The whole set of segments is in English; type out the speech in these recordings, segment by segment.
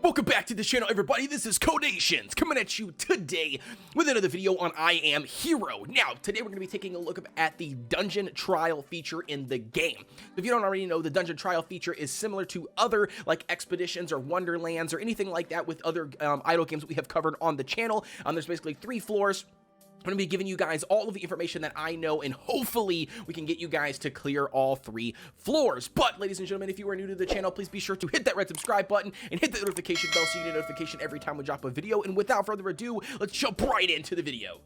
Welcome back to the channel, everybody. This is Kodeations coming at you today with another video on I Am Hero. Now, today we're going to be taking a look at the dungeon trial feature in the game. If you don't already know, the dungeon trial feature is similar to other like expeditions or wonderlands or anything like that with other idle games that we have covered on the channel. There's basically 3 floors. I'm going to be giving you guys all of the information that I know, and hopefully we can get you guys to clear all 3 floors. But, ladies and gentlemen, if you are new to the channel, please be sure to hit that red subscribe button and hit the notification bell so you get a notification every time we drop a video. And without further ado, let's jump right into the video.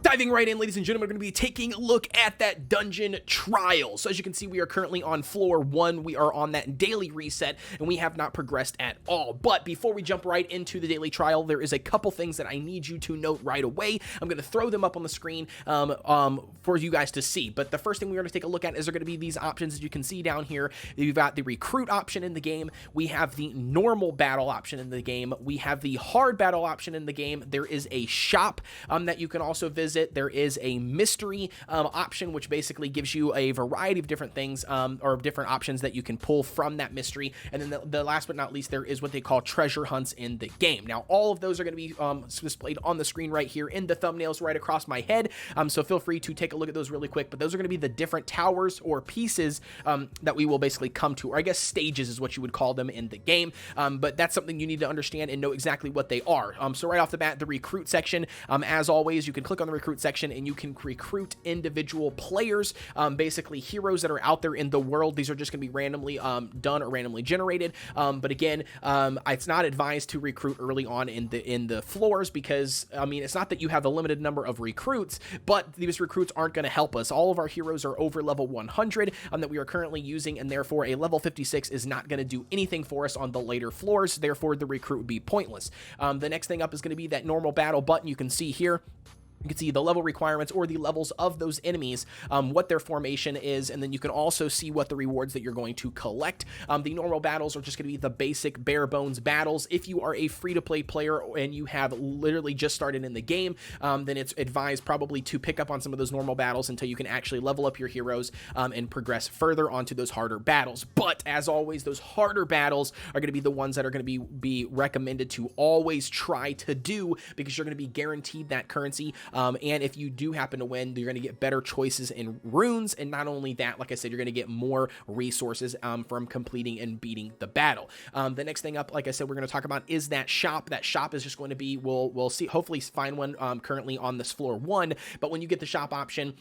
Diving right in, ladies and gentlemen, we're going to be taking a look at that dungeon trial. So as you can see, we are currently on floor 1. We are on that daily reset, and we have not progressed at all. But before we jump right into the daily trial, there is a couple things that I need you to note right away. I'm going to throw them up on the screen for you guys to see. But the first thing we're going to take a look at is going to be these options. As you can see down here, we've got the recruit option in the game. We have the normal battle option in the game. We have the hard battle option in the game. There is a shop that you can also visit. There is a mystery option, which basically gives you a variety of different things or different options that you can pull from that mystery. And then the last but not least, there is what they call treasure hunts in the game. Now, all of those are going to be displayed on the screen right here in the thumbnails right across my head. So feel free to take a look at those really quick. But those are going to be the different towers or pieces that we will basically come to, or I guess stages is what you would call them in the game. But that's something you need to understand and know exactly what they are. So right off the bat, the recruit section, as always, you can click on the recruit section and you can recruit individual players, basically heroes that are out there in the world. These are just going to be randomly done or randomly generated. But again, it's not advised to recruit early on in the floors because, I mean, it's not that you have a limited number of recruits, but these recruits aren't going to help us. All of our heroes are over level 100 that we are currently using, and therefore a level 56 is not going to do anything for us on the later floors. Therefore, the recruit would be pointless. The next thing up is going to be that normal battle button you can see here. You can see the level requirements or the levels of those enemies, what their formation is, and then you can also see what the rewards that you're going to collect. The normal battles are just going to be the basic bare bones battles. If you are a free-to-play player and you have literally just started in the game, then it's advised probably to pick up on some of those normal battles until you can actually level up your heroes and progress further onto those harder battles. But as always, those harder battles are going to be the ones that are going to be recommended to always try to do because you're going to be guaranteed that currency. And if you do happen to win, you're going to get better choices in runes. And not only that, like I said, you're going to get more resources from completing and beating the battle. The next thing up, like I said, we're going to talk about is that shop. That shop is just going to be, we'll see, hopefully find one currently on this floor 1. But when you get the shop option,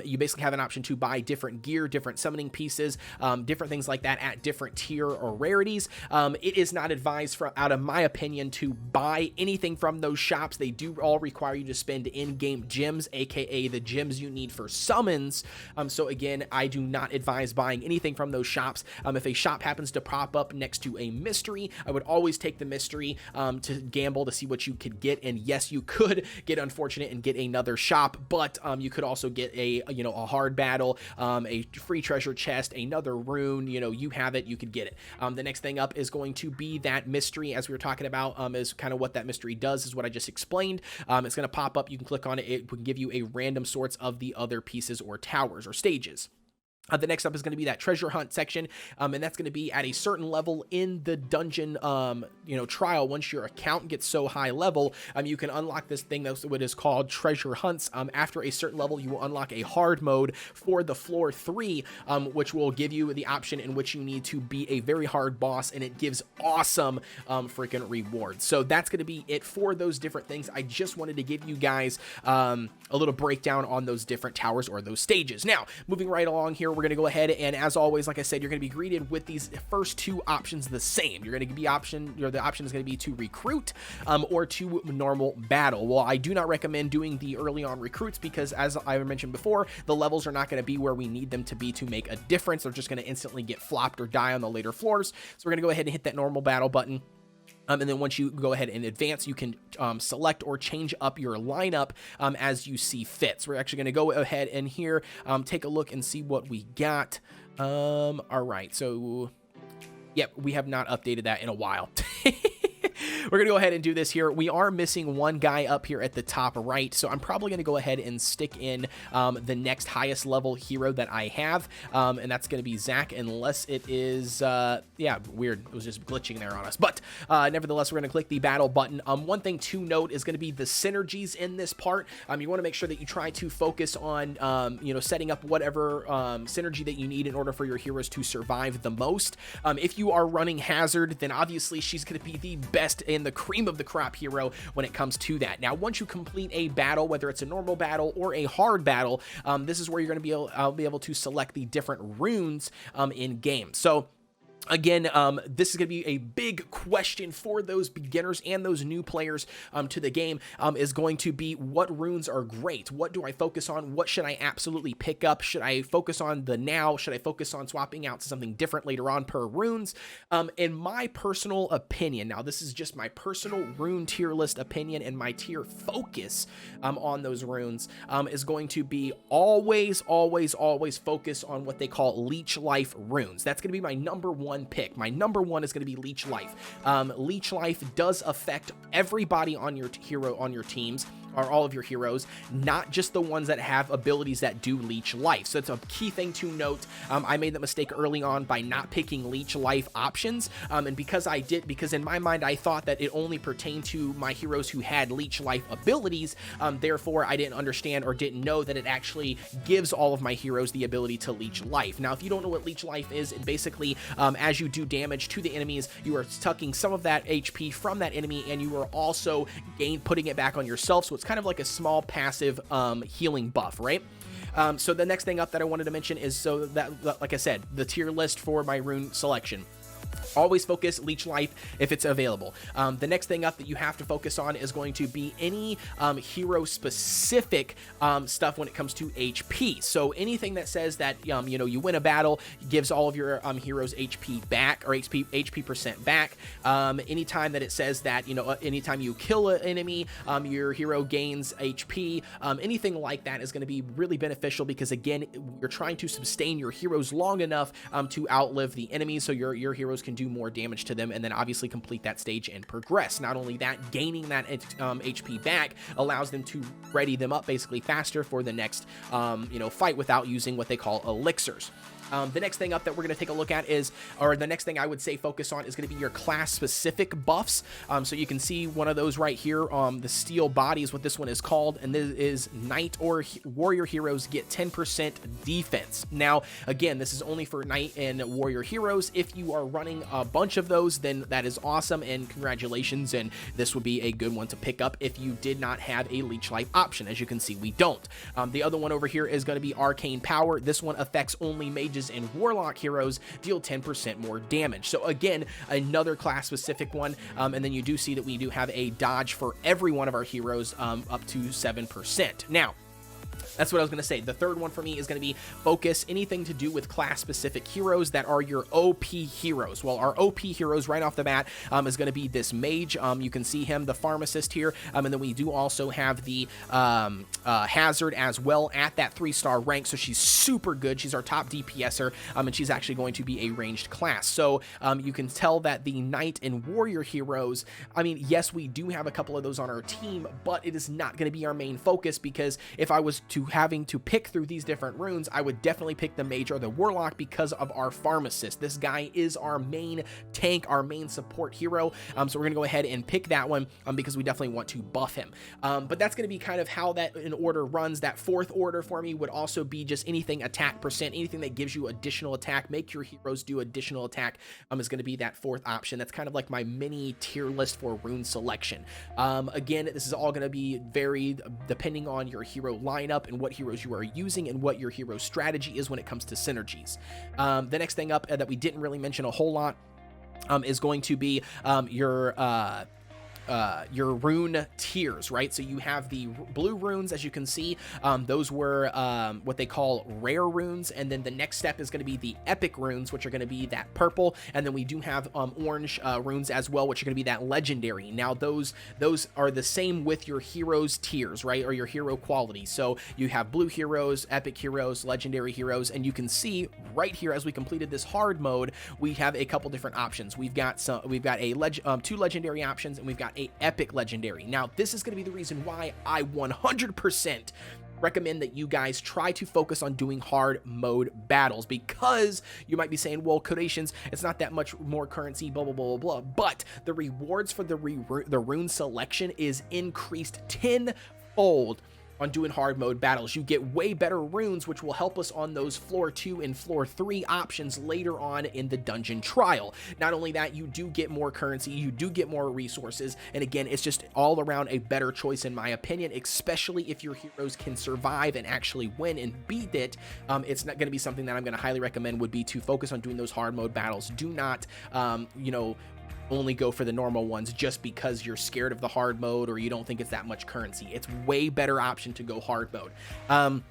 you basically have an option to buy different gear, different summoning pieces, different things like that at different tier or rarities. It is not advised, out of my opinion, to buy anything from those shops. They do all require you to spend in-game gems, aka the gems you need for summons. So again, I do not advise buying anything from those shops. If a shop happens to pop up next to a mystery, I would always take the mystery to gamble to see what you could get. And yes, you could get unfortunate and get another shop, but you could also get a hard battle, a free treasure chest, another rune. You have it, you could get it. The next thing up is going to be that mystery, as we were talking about, is kind of what that mystery does, is what I just explained. It's going to pop up. You can click on it. It can give you a random sorts of the other pieces or towers or stages. The next up is going to be that treasure hunt section, and that's going to be at a certain level in the dungeon, trial. Once your account gets so high level, you can unlock this thing that's what is called treasure hunts. After a certain level, you will unlock a hard mode for the floor 3, which will give you the option in which you need to be a very hard boss, and it gives awesome freaking rewards. So that's going to be it for those different things. I just wanted to give you guys a little breakdown on those different towers or those stages. Now, moving right along here, we're going to go ahead and, as always, like I said, you're going to be greeted with these first 2 options the same. You're going to be the option is going to be to recruit or to normal battle. Well, I do not recommend doing the early on recruits because, as I mentioned before, the levels are not going to be where we need them to be to make a difference. They're just going to instantly get flopped or die on the later floors. So we're going to go ahead and hit that normal battle button. And then once you go ahead and advance, you can select or change up your lineup as you see fit. So we're actually going to go ahead and here take a look and see what we got. All right, so yep, we have not updated that in a while. we're going to go ahead and do this here. We are missing one guy up here at the top right, so I'm probably going to go ahead and stick in the next highest level hero that I have, and that's going to be Zach, unless it is, yeah, weird. It was just glitching there on us, but nevertheless, we're going to click the battle button. One thing to note is going to be the synergies in this part. You want to make sure that you try to focus on, you know, setting up whatever synergy that you need in order for your heroes to survive the most. If you are running Hazard, then obviously she's going to be the best and the cream of the crop hero when it comes to that. Now, once you complete a battle, whether it's a normal battle or a hard battle, this is where you're going to be able to select the different runes in game. So again, this is going to be a big question for those beginners and those new players to the game, is going to be what runes are great. What do I focus on? What should I absolutely pick up? Should I focus on the now? Should I focus on swapping out to something different later on per runes? In my personal opinion, now this is just my personal rune tier list opinion, and my tier focus on those runes is going to be always focus on what they call leech life runes. That's going to be my number one pick. My number one is going to be Leech Life. Leech Life does affect everybody on your hero, on your teams, or all of your heroes, not just the ones that have abilities that do Leech Life. So it's a key thing to note. I made that mistake early on by not picking Leech Life options, and because in my mind I thought that it only pertained to my heroes who had Leech Life abilities, therefore I didn't understand or didn't know that it actually gives all of my heroes the ability to Leech Life. Now, if you don't know what Leech Life is, it basically, as you do damage to the enemies, you are sucking some of that HP from that enemy, and you are also putting it back on yourself, so it's kind of like a small passive healing buff, right? So the next thing up that I wanted to mention is, so that, like I said, the tier list for my rune selection. Always focus Leech Life if it's available. The next thing up that you have to focus on is going to be any hero specific stuff when it comes to HP. So anything that says that you know, you win a battle, gives all of your heroes HP back, or HP percent back. Anytime that it says that, you know, anytime you kill an enemy, your hero gains HP. Anything like that is going to be really beneficial, because again, you're trying to sustain your heroes long enough to outlive the enemies, so your heroes can do more damage to them, and then obviously complete that stage and progress. Not only that, gaining that HP back allows them to ready them up basically faster for the next you know, fight without using what they call elixirs. The next thing up that we're going to take a look at is, or the next thing I would say focus on, is going to be your class-specific buffs. So you can see one of those right here. The Steel Body is what this one is called, and this is Knight or Warrior heroes get 10% defense. Now, again, this is only for Knight and Warrior heroes. If you are running a bunch of those, then that is awesome, and congratulations, and this would be a good one to pick up if you did not have a Leech Life option. As you can see, we don't. The other one over here is going to be Arcane Power. This one affects only mages and warlock heroes, deal 10% more damage. So again, another class specific one, and then you do see that we do have a dodge for every one of our heroes, up to 7%. Now, that's what I was going to say. The third one for me is going to be focus anything to do with class-specific heroes that are your OP heroes. Well, our OP heroes right off the bat is going to be this mage. You can see him, the pharmacist here, and then we do also have the Hazard as well at that 3-star rank, so she's super good. She's our top DPSer, and she's actually going to be a ranged class. So you can tell that the Knight and Warrior heroes, I mean, yes, we do have a couple of those on our team, but it is not going to be our main focus, because if I was to having to pick through these different runes, I would definitely pick the mage or the warlock because of our pharmacist. This guy is our main tank, our main support hero, so we're gonna go ahead and pick that one because we definitely want to buff him. But that's gonna be kind of how that in order runs. That fourth order for me would also be just anything attack percent, anything that gives you additional attack, make your heroes do additional attack, is gonna be that fourth option. That's kind of like my mini tier list for rune selection. Again, this is all gonna be varied depending on your hero lineup and what heroes you are using and what your hero strategy is when it comes to synergies. The next thing up that we didn't really mention a whole lot is going to be your your rune tiers, right? So you have the blue runes, as you can see. Those were what they call rare runes, and then the next step is going to be the epic runes, which are going to be that purple, and then we do have orange runes as well, which are going to be that legendary. Now those are the same with your heroes tiers, right, or your hero quality. So you have blue heroes, epic heroes, legendary heroes, and you can see right here as we completed this hard mode, we have a couple different options. We've got two legendary options, and we've got a epic legendary. Now this is going to be the reason why I 100% recommend that you guys try to focus on doing hard mode battles, because you might be saying, well, Kodeations, it's not that much more currency, blah, blah, blah, blah, blah, but the rewards for the rune selection is increased tenfold on doing hard mode battles. You get way better runes, which will help us on those floor 2 and floor 3 options later on in the dungeon trial. Not only that, you do get more currency, you do get more resources, and again, it's just all around a better choice in my opinion, especially if your heroes can survive and actually win and beat it. It's not going to be something that I'm going to highly recommend would be to focus on doing those hard mode battles. Do not, only go for the normal ones just because you're scared of the hard mode or you don't think it's that much currency. It's way better option to go hard mode.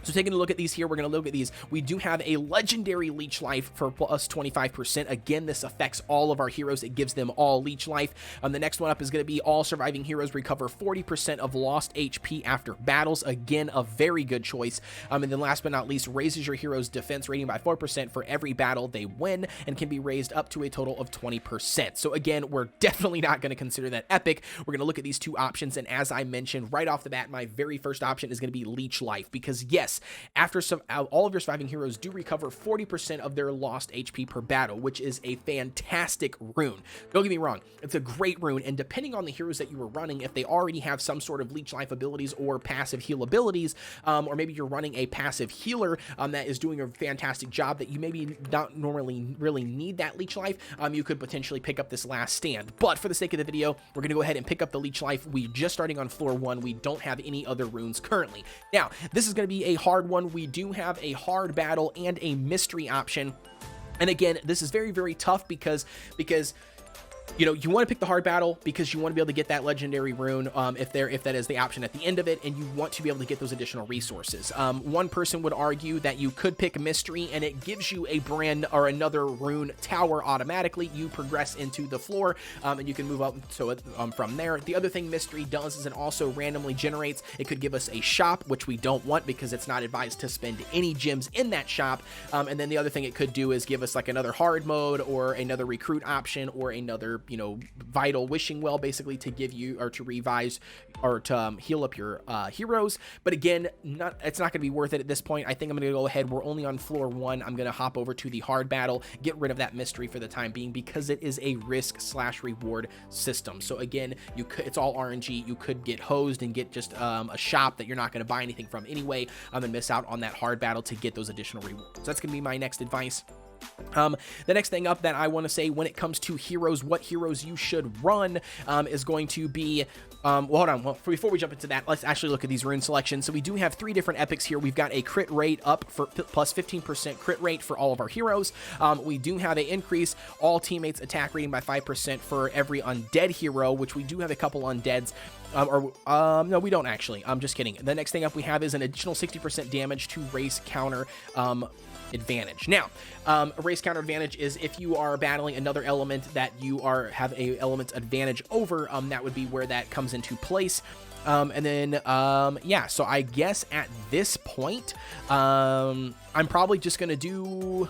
So taking a look at these here, we're going to look at these. We do have a legendary leech life for plus 25%. Again, this affects all of our heroes. It gives them all leech life. The next one up is going to be all surviving heroes recover 40% of lost HP after battles. Again, a very good choice. And then last but not least, raises your hero's defense rating by 4% for every battle they win, and can be raised up to a total of 20%. So again, we're definitely not going to consider that epic. We're going to look at these two options, and as I mentioned right off the bat, my very first option is going to be leech life, because yes, after all of your surviving heroes do recover 40% of their lost HP per battle, which is a fantastic rune. Don't get me wrong, it's a great rune, and depending on the heroes that you are running, if they already have some sort of leech life abilities or passive heal abilities, or maybe you're running a passive healer that is doing a fantastic job that you maybe not normally really need that leech life, you could potentially pick up this last stand. But for the sake of the video, we're going to go ahead and pick up the leech life. We just starting on floor 1. We don't have any other runes currently. Now, this is going to be a hard one. We do have a hard battle and a mystery option. And again, this is very, very tough because you know, you want to pick the hard battle because you want to be able to get that legendary rune if that is the option at the end of it, and you want to be able to get those additional resources. One person would argue that you could pick mystery and it gives you a brand or another rune tower automatically. You progress into the floor and you can move up from there. The other thing mystery does is it also randomly generates. It could give us a shop, which we don't want because it's not advised to spend any gems in that shop. And then the other thing it could do is give us like another hard mode or another recruit option or another, you know, vital wishing well, basically to give you or to revise or to heal up your heroes. But again, it's not going to be worth it at this point. I think I'm going to go ahead. We're only on floor 1. I'm going to hop over to the hard battle, get rid of that mystery for the time being because it is a risk/reward system. So again, it's all RNG. You could get hosed and get just a shop that you're not going to buy anything from anyway, and miss out on that hard battle to get those additional rewards. So that's going to be my next advice. The next thing up that I want to say when it comes to heroes, what heroes you should run is going to be, well, hold on. Well, before we jump into that, let's actually look at these rune selections. So we do have 3 different epics here. We've got a crit rate up for plus 15% crit rate for all of our heroes. We do have a increase all teammates attack rating by 5% for every undead hero, which we do have a couple undeads. No, we don't actually. I'm just kidding. The next thing up we have is an additional 60% damage to race counter advantage. Now, a race counter advantage is if you are battling another element that you have a element advantage over, that would be where that comes into place. And then, yeah, so I guess at this point, I'm probably going to do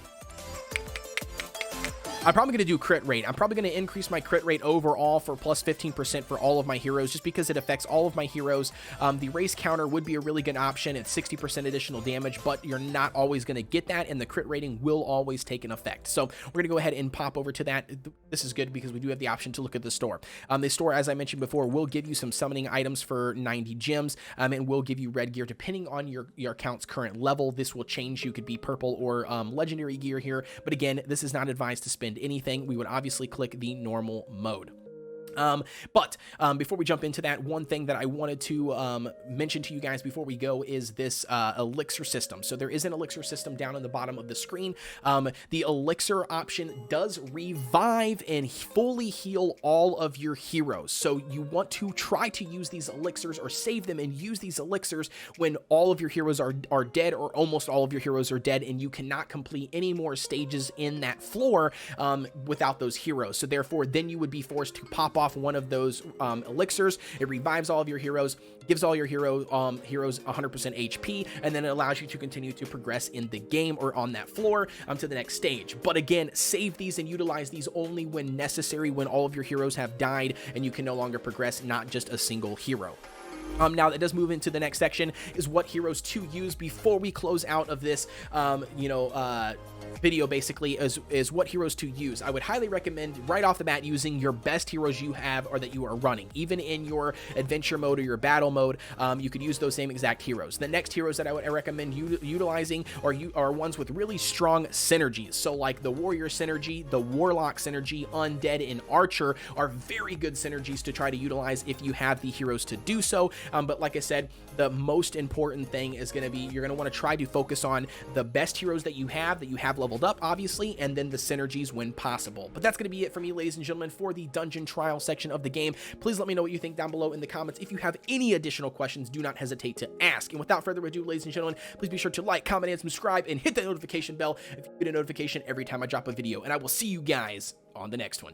crit rate. I'm probably going to increase my crit rate overall for plus 15% for all of my heroes, just because it affects all of my heroes. The race counter would be a really good option. It's 60% additional damage, but you're not always going to get that, and the crit rating will always take an effect. So we're going to go ahead and pop over to that. This is good because we do have the option to look at the store. The store, as I mentioned before, will give you some summoning items for 90 gems, and will give you red gear depending on your account's current level. This will change. You could be purple or legendary gear here, but again, this is not advised to spend anything. We would obviously click the normal mode. But before we jump into that, one thing that I wanted to mention to you guys before we go is this elixir system. So there is an elixir system down on the bottom of the screen. The elixir option does revive and fully heal all of your heroes. So you want to try to use these elixirs or save them and use these elixirs when all of your heroes are dead, or almost all of your heroes are dead, and you cannot complete any more stages in that floor without those heroes. So therefore, then you would be forced to pop off one of those elixirs. It revives all of your heroes, gives all your heroes 100% HP, and then it allows you to continue to progress in the game or on that floor to the next stage. But again, save these and utilize these only when necessary, when all of your heroes have died and you can no longer progress, not just a single hero. Now that does move into the next section, is what heroes to use before we close out of this, video. Basically is what heroes to use. I would highly recommend right off the bat using your best heroes you have or that you are running. Even in your adventure mode or your battle mode, you could use those same exact heroes. The next heroes that I would recommend utilizing are ones with really strong synergies. So like the warrior synergy, the warlock synergy, undead, and archer are very good synergies to try to utilize if you have the heroes to do so. But like I said, the most important thing is going to be, you're going to want to try to focus on the best heroes that you have leveled up, obviously, and then the synergies when possible. But that's going to be it for me, ladies and gentlemen, for the dungeon trial section of the game. Please let me know what you think down below in the comments. If you have any additional questions, do not hesitate to ask. And without further ado, ladies and gentlemen, please be sure to like, comment, and subscribe, and hit that notification bell if you get a notification every time I drop a video. And I will see you guys on the next one.